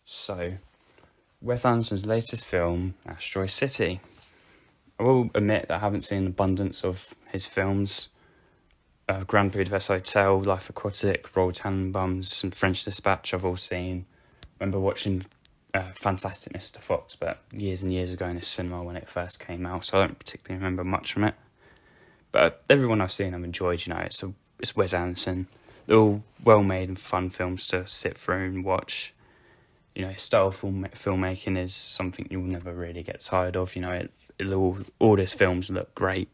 So, Wes Anderson's latest film, Asteroid City. I will admit that I haven't seen an abundance of his films. Grand Budapest Hotel, Life Aquatic, Royal Tenenbaums, and French Dispatch I've all seen. I remember watching Fantastic Mr. Fox, but years and years ago in the cinema when it first came out, so I don't particularly remember much from it. But everyone I've seen I've enjoyed, it's Wes Anderson. They're all well-made and fun films to sit through and watch. His style of filmmaking is something you'll never really get tired of. All his films look great.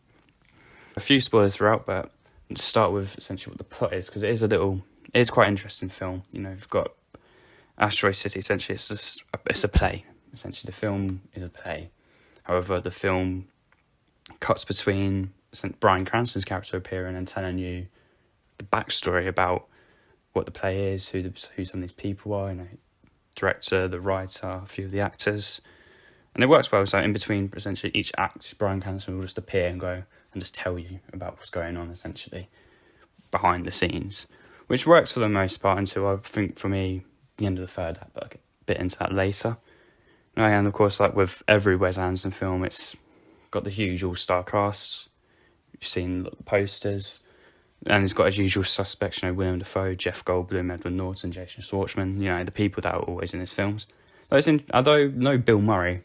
A few spoilers throughout, but to start with essentially what the plot is, because it is quite an interesting film. You've got Asteroid City. Essentially, it's a play. Essentially, the film is a play. However, the film cuts between Bryan Cranston's character appearing and telling you the backstory about what the play is, who some of these people are. Director, the writer, a few of the actors, and it works well. So in between, essentially each act, Bryan Cranston will just appear and go and just tell you about what's going on, essentially behind the scenes, which works for the most part until I think for me the end of the third act. But I'll get a bit into that later. And of course, like with every Wes Anderson film, it's got the huge all-star cast. You've seen the posters. And it's got his usual suspects, Willem Dafoe, Jeff Goldblum, Edward Norton, Jason Schwartzman, the people that are always in his films. Although no Bill Murray,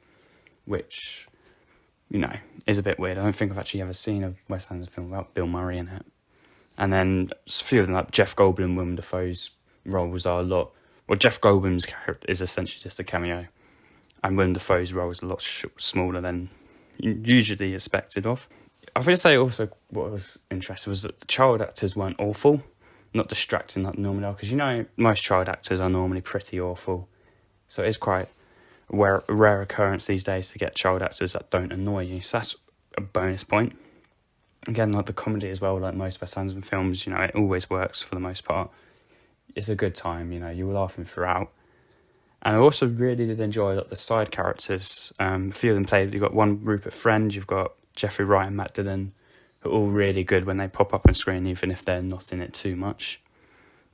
which, is a bit weird. I don't think I've actually ever seen a Wes Anderson film without Bill Murray in it. And then a few of them, like Jeff Goldblum, Willem Dafoe's roles are a lot... Well, Jeff Goldblum's character is essentially just a cameo. And Willem Dafoe's role is a lot smaller than usually expected of. I would say also what was interesting was that the child actors weren't awful, not distracting like normally are, because most child actors are normally pretty awful. So it is quite a rare occurrence these days to get child actors that don't annoy you. So that's a bonus point. Again, like the comedy as well, like most Wes Anderson films, it always works for the most part. It's a good time, you were laughing throughout. And I also really did enjoy the side characters. A few of them played. You've got one Rupert Friend, you've got Jeffrey Wright and Matt Dillon, who are all really good when they pop up on screen, even if they're not in it too much.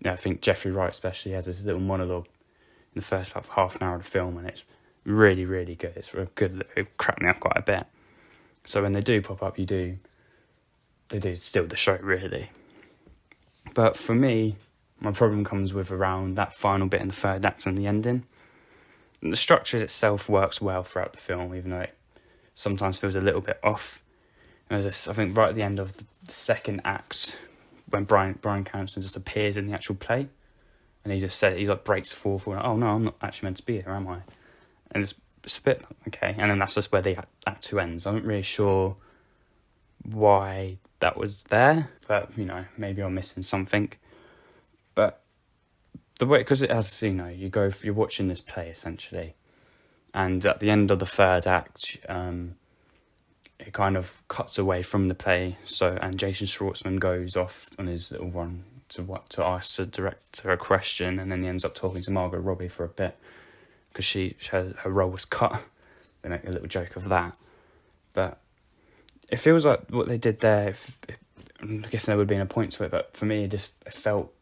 I think Jeffrey Wright especially has this little monologue in the first half an hour of the film, and it's really, really good. It's real good. It cracked me up quite a bit. So when they do pop up, they do steal the show, really. But for me, my problem comes with around that final bit in the third act and the ending. And the structure itself works well throughout the film, even though it sometimes feels a little bit off. I think right at the end of the second act, when Bryan Cranston just appears in the actual play, and he breaks the fourth wall. Oh no, I'm not actually meant to be here, am I? And it's a bit okay. And then that's just where the act 2 ends. I'm not really sure why that was there, but maybe I'm missing something. But the way, because it has, you're watching this play essentially. And at the end of the third act, it kind of cuts away from the play. And Jason Schwartzman goes off on his little run to ask the director a question, and then he ends up talking to Margot Robbie for a bit because her role was cut. They make a little joke of that, but it feels like what they did there. I'm guessing there would have been a point to it, but for me, it felt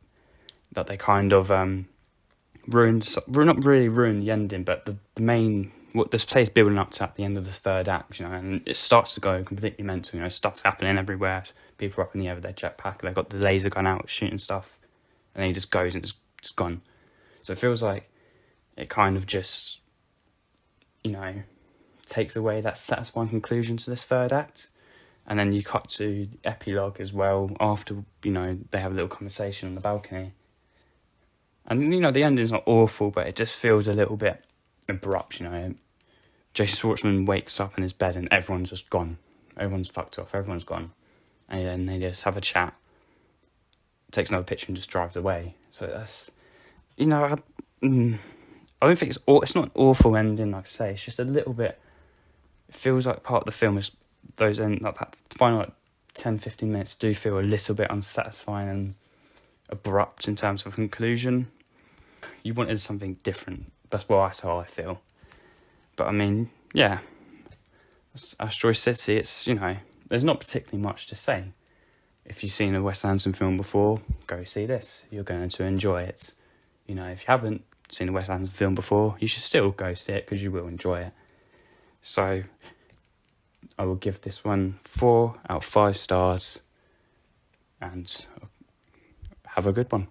that they kind of not really ruined the ending, but the main, what this play's building up to at the end of this third act, and it starts to go completely mental, stuff's happening everywhere, people are up in the air with their jetpack, they've got the laser gun out shooting stuff, and then he just goes and it's just gone. So it feels like it kind of just, takes away that satisfying conclusion to this third act. And then you cut to the epilogue as well, after, they have a little conversation on the balcony. And, the ending's not awful, but it just feels a little bit abrupt, Jason Schwartzman wakes up in his bed and everyone's just gone. Everyone's fucked off, everyone's gone. And then they just have a chat, takes another picture and just drives away. So that's, I don't think it's not an awful ending, like I say. It's just a little bit, it feels like part of the film is, that final 10-15 minutes do feel a little bit unsatisfying and abrupt in terms of conclusion. You wanted something different. That's how I feel. But Asteroid City, it's, there's not particularly much to say. If you've seen a Wes Anderson film before, go see this. You're going to enjoy it. If you haven't, seen a Wes Anderson film before, you should still go see it because you will enjoy it. So I will give this one 4 out of 5 stars, and have a good one.